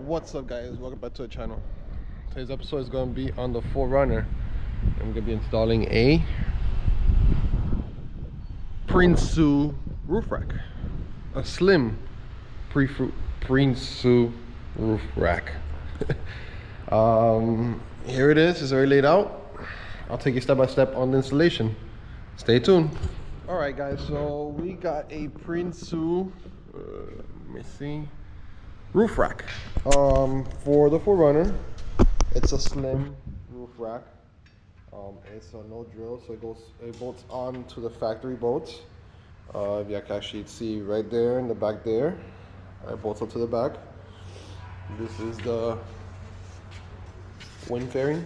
What's up, guys? Welcome back to the channel. Today's episode is going to be on the 4Runner. I'm going to be installing a Prinsu roof rack, a slim Prinsu roof rack. Here it is. It's already laid out. I'll take you step by step on the installation. Stay tuned. All right, guys. So we got a Prinsu. Let me see. Roof rack for the 4Runner. It's a slim roof rack. It's a no drill, so it bolts on to the factory bolts. If you can actually see right there in the back there, it bolts up to the back. This is the wind fairing,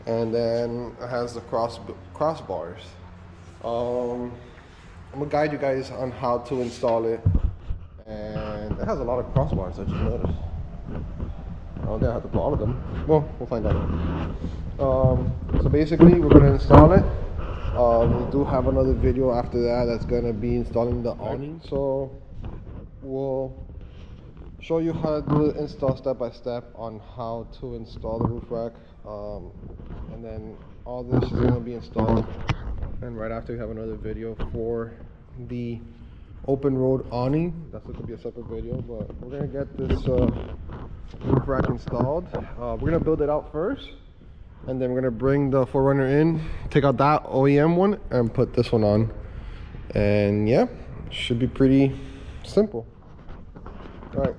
and then it has the crossbars. I'm gonna guide you guys on how to install it. And it has a lot of crossbars, I just noticed. I don't think I have to put all of them. Well, we'll find out. So basically, we're going to install it. We do have another video after that that's going to be installing the awning. So we'll show you how to do the install step by step on how to install the roof rack. And then all this is going to be installed. And right after, we have another video for the open road awning. That's going to be a separate video, but we're going to get this roof rack installed. We're going to build it out first, and then we're going to bring the 4Runner in, take out that OEM one, and put this one on. And yeah, should be pretty simple. Alright,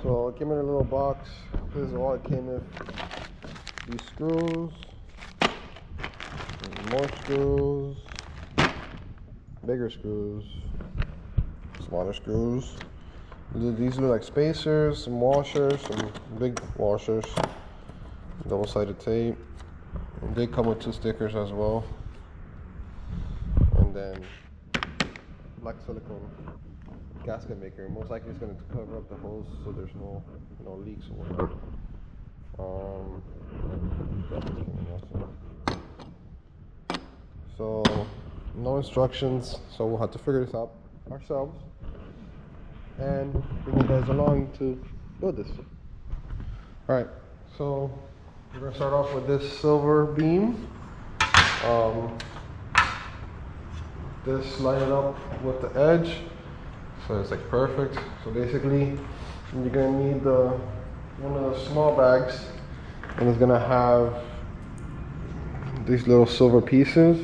so it came in a little box. This is all it came with. These screws, more screws, bigger screws, smaller screws. These look like spacers, some washers, some big washers, double-sided tape. They come with 2 stickers as well, and then black silicone gasket maker. Most likely it's going to cover up the holes so there's no leaks or whatever. So no instructions, so we'll have to figure this out ourselves and bring you guys along to build this. Alright, so we're going to start off with this silver beam. This lighted up with the edge, so it's like perfect. So basically you're going to need one of the small bags, and it's going to have these little silver pieces,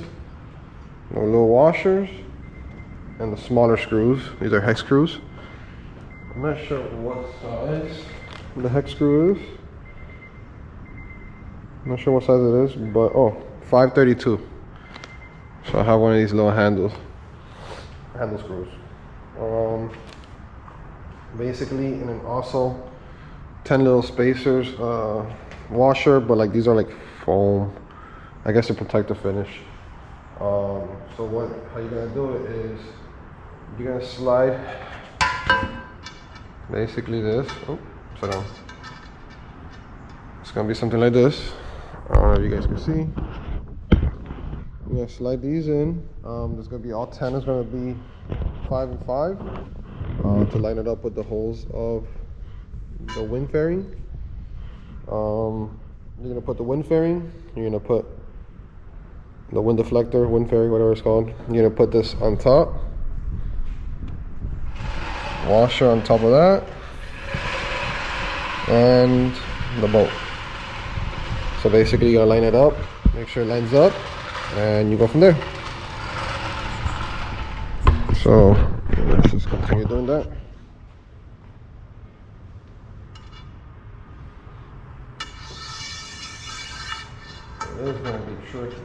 little washers, and the smaller screws. These are hex screws. I'm not sure what size the hex screw is. I'm not sure what size it is, but 532. So I have one of these little handle screws. Basically, and then also 10 little spacers, washer, but like these are like foam, I guess, to protect the finish. So how you're gonna do it is you're gonna slide basically this. Upside down. It's gonna be something like this. I don't know if you guys can see. You're gonna slide these in. There's gonna be all 10 is gonna be 5 and 5 to line it up with the holes of the wind fairing. You're gonna put the wind fairing. You're gonna put the wind deflector, wind fairing, whatever it's called. You're gonna put this on top. Washer on top of that, and the bolt. So basically, you're gonna line it up, make sure it lines up, and you go from there. So let's just continue doing that. It is gonna be tricky.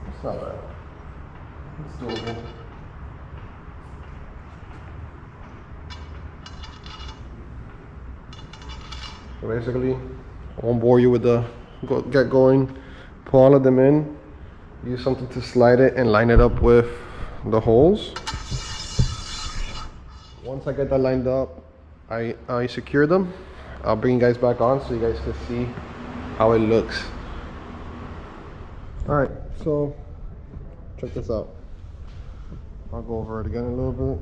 It's not bad. It's doable. So basically, I won't bore you with get going. Pull all of them in. Use something to slide it and line it up with the holes. Once I get that lined up, I secure them. I'll bring you guys back on so you guys can see how it looks. Alright, so check this out. I'll go over it again a little bit.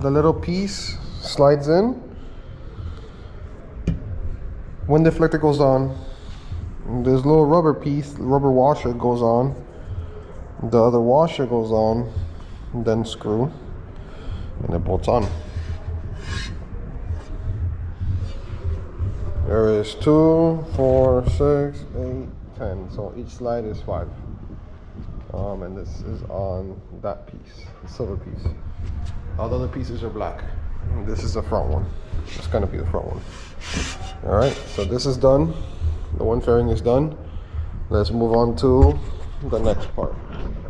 The little piece slides in. When the deflector goes on, this little rubber piece, rubber washer goes on. The other washer goes on, then screw, and it bolts on. There is 2, 4, 6, 8, 10. So each slide is 5. And this is on that piece, the silver piece. All the other pieces are black. This is the front one. It's gonna be the front one. All right, so this is done. The one fairing is done. Let's move on to the next part.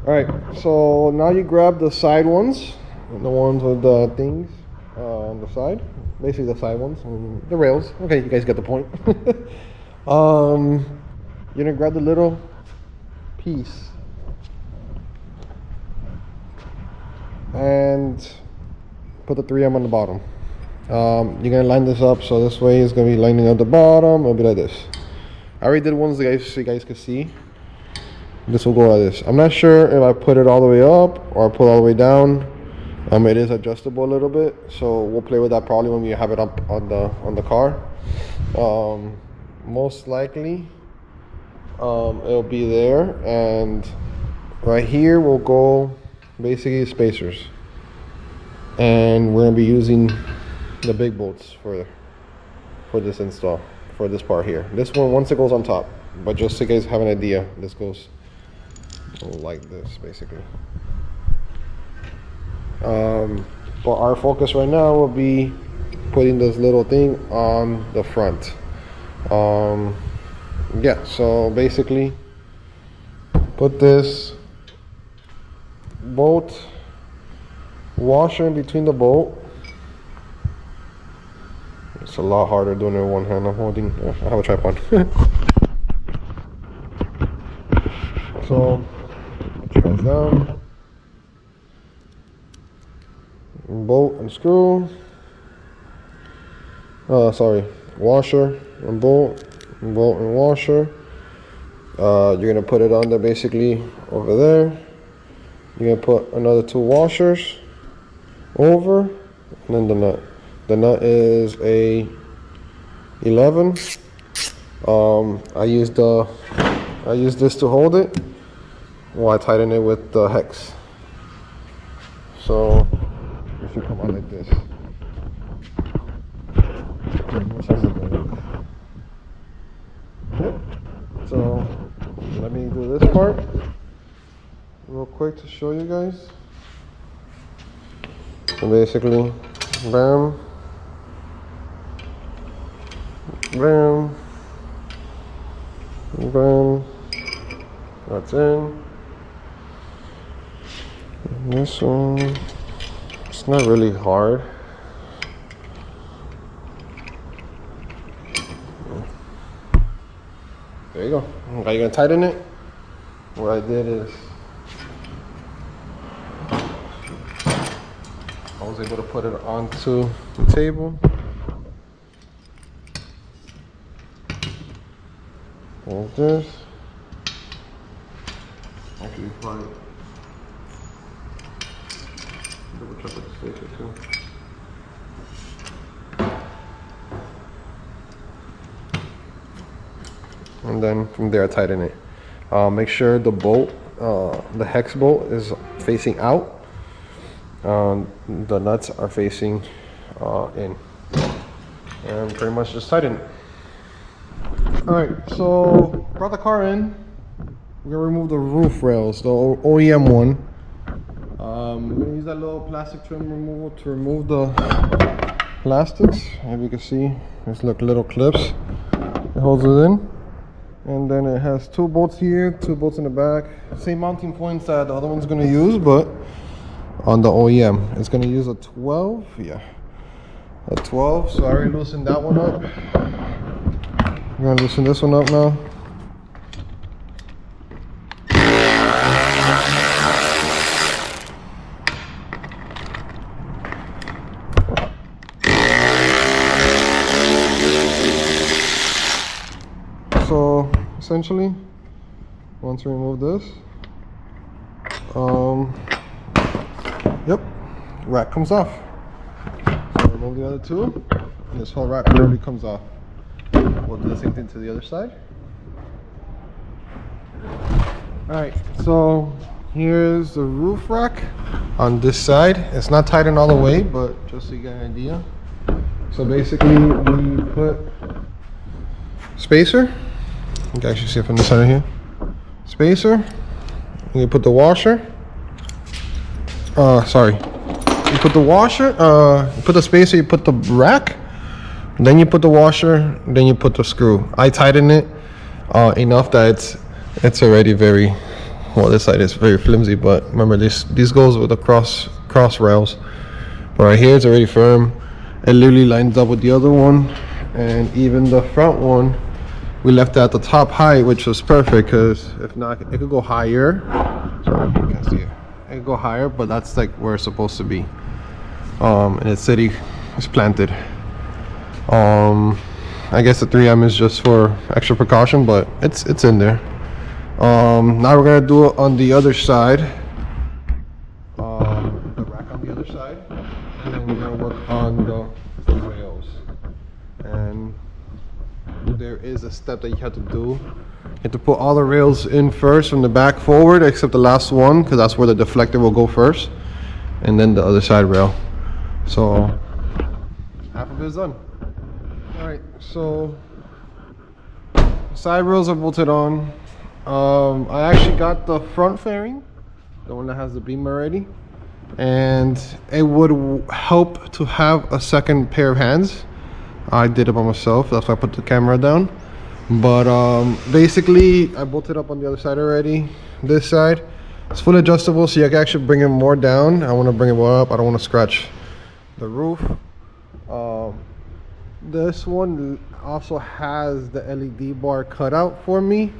All right, so now you grab the side ones, the ones with the things on the side. Basically the side ones, the rails. Okay, you guys get the point. You're gonna grab the little piece and put the 3M on the bottom. You're gonna line this up so this way it's gonna be lining up the bottom. It'll be like this. I already did ones so you guys could see. This will go like this. I'm not sure if I put it all the way up or I put it all the way down. It is adjustable a little bit, so we'll play with that probably when we have it up on the car. Most likely, it'll be there, and right here will go basically spacers, and we're gonna be using the big bolts for this install for this part here. This one once it goes on top, but just so you guys have an idea, this goes like this basically. But our focus right now will be putting this little thing on the front. Yeah, so basically put this bolt washer in between the bolt. It's a lot harder doing it with one hand. I'm holding, I have a tripod. So put you guys down. Bolt and screw. Washer and bolt and washer. You're gonna put it on there basically over there. You're gonna put another 2 washers over, and then the nut. The nut is a 11. I use this to hold it while I tighten it with the hex. So it should come out like this. So let me do this part real quick to show you guys. So basically, bam, bam, bam, that's in. And this one, it's not really hard. There you go. Okay, you're gonna tighten it. What I did is I was able to put it onto the table. Like this. Actually, probably double check with the spacer too. And then from there I tighten it. Make sure the bolt, the hex bolt is facing out. The nuts are facing in. And pretty much just tighten it. Alright, so brought the car in. We're gonna remove the roof rails, the OEM one. We're gonna use that little plastic trim removal to remove the plastics. As you can see, there's like little clips. It holds it in. And then it has 2 bolts here, 2 bolts in the back. Same mounting points that the other one's gonna use, but on the OEM. It's gonna use a 12, yeah. A 12, so I already loosened that one up. I'm gonna loosen this one up now. So essentially, once we remove this, yep, rack comes off. So remove the other two, and this whole rack literally comes off. We'll do the same thing to the other side. Alright, so here's the roof rack on this side. It's not tight in all the way, but just so you get an idea. So basically we put spacer. You can actually see it from the center here. Spacer. You put the washer. Sorry. You put the washer, you put the spacer, you put the rack, then you put the washer, then you put the screw. I tighten it enough that it's already very, well, this side is very flimsy, but remember this goes with the cross rails. But right here it's already firm. It literally lines up with the other one, and even the front one we left it at the top height, which was perfect, because if not it could go higher. Sorry, you can't see it. It could go higher, but that's like where it's supposed to be. And it's city is planted. I guess the 3M is just for extra precaution, but it's in there. Now we're gonna do it on the other side, the rack on the other side, and then we're gonna work on the rails. And there is a step that you have to do. You have to put all the rails in first from the back forward, except the last one, because that's where the deflector will go first, and then the other side rail. So half of it is done. All right, so side rails are bolted on. I actually got the front fairing, the one that has the beam already, and it would help to have a second pair of hands. I did it by myself, that's why I put the camera down. But basically I bolted up on the other side already. This side, it's fully adjustable, so you can actually bring it more down. I want to bring it more up. I don't want to scratch the roof. This one also has the LED bar cut out for me.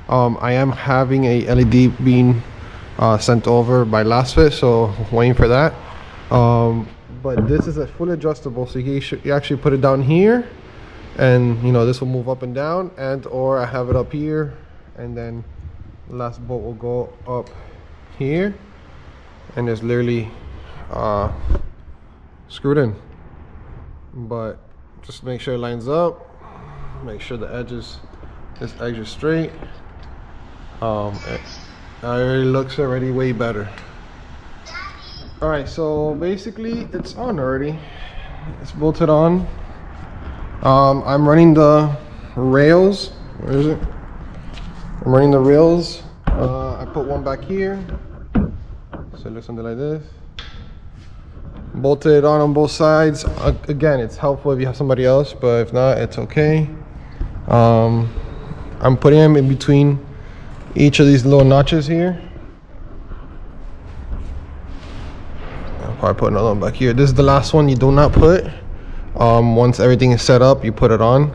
I am having a LED beam sent over by last fit, so waiting for that. But this is a fully adjustable, so you actually put it down here, and you know this will move up and down, and or I have it up here, and then the last bolt will go up here, and it's literally screwed in. But just make sure it lines up, make sure this edge is straight. It already looks way better. All right, so basically it's on already. It's bolted on. I'm running the rails. Where is it? I'm running the rails. I put one back here, so it looks something like this. Bolted on both sides. Again, it's helpful if you have somebody else, but if not, it's okay. I'm putting them in between each of these little notches here. I'll probably put another one back here. This is the last one you do not put. Once everything is set up, you put it on.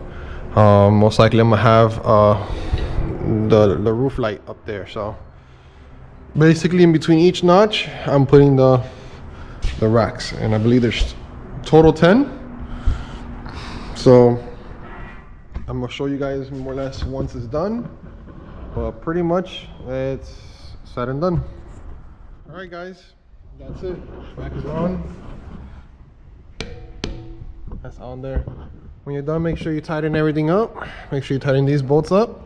Most likely I'm gonna have the roof light up there. So basically in between each notch, I'm putting the racks, and I believe there's total 10. So I'm gonna show you guys more or less once it's done, but pretty much it's said and done. All right guys, that's it. Rack is on. That's on there. When you're done, make sure you tighten everything up. Make sure you tighten these bolts up.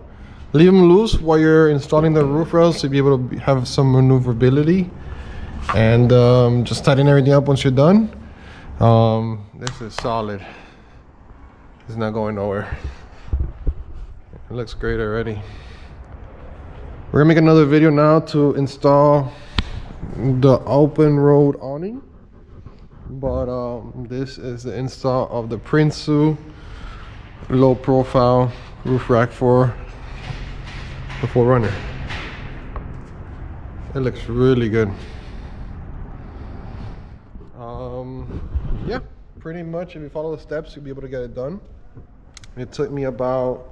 Leave them loose while you're installing the roof rails to be able to have some maneuverability. And just tighten everything up once you're done. This is solid. It's not going nowhere. It looks great already. We're gonna make another video now to install the open road awning. But this is the install of the Prinsu low profile roof rack for the 4Runner. It looks really good. Yeah, pretty much if you follow the steps, you'll be able to get it done. It took me about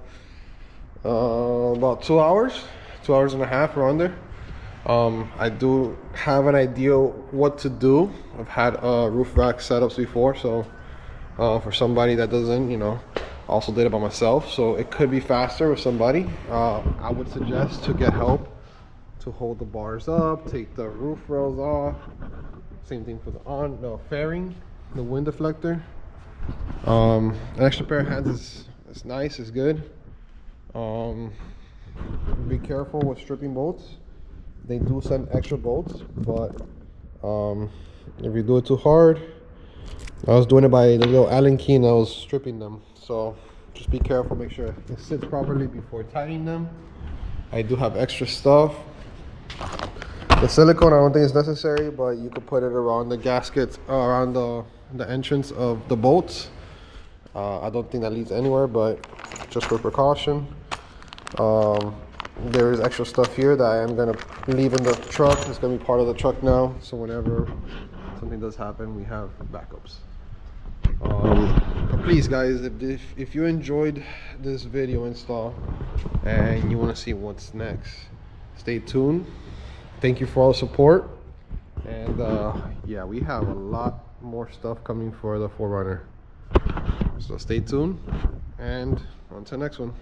2 hours, 2 hours and a half around there. I do have an idea what to do. I've had roof rack setups before, so for somebody that doesn't, you know, Also did it by myself, so it could be faster with somebody. I would suggest to get help to hold the bars up, take the roof rails off. Same thing for the fairing, the wind deflector. An extra pair of hands is nice, is good. Be careful with stripping bolts. They do send extra bolts, but if you do it too hard, I was doing it by the little Allen key and I was stripping them. So just be careful, make sure it sits properly before tightening them. I do have extra stuff. The silicone I don't think is necessary, but you could put it around the gaskets, around the entrance of the bolts. I don't think that leads anywhere, but just for precaution. There is extra stuff here that I am going to leave in the truck. It's going to be part of the truck now, so whenever something does happen, we have backups. But please guys, if you enjoyed this video install and you want to see what's next, stay tuned. Thank you for all the support, and yeah, we have a lot more stuff coming for the 4Runner, so stay tuned and on to the next one.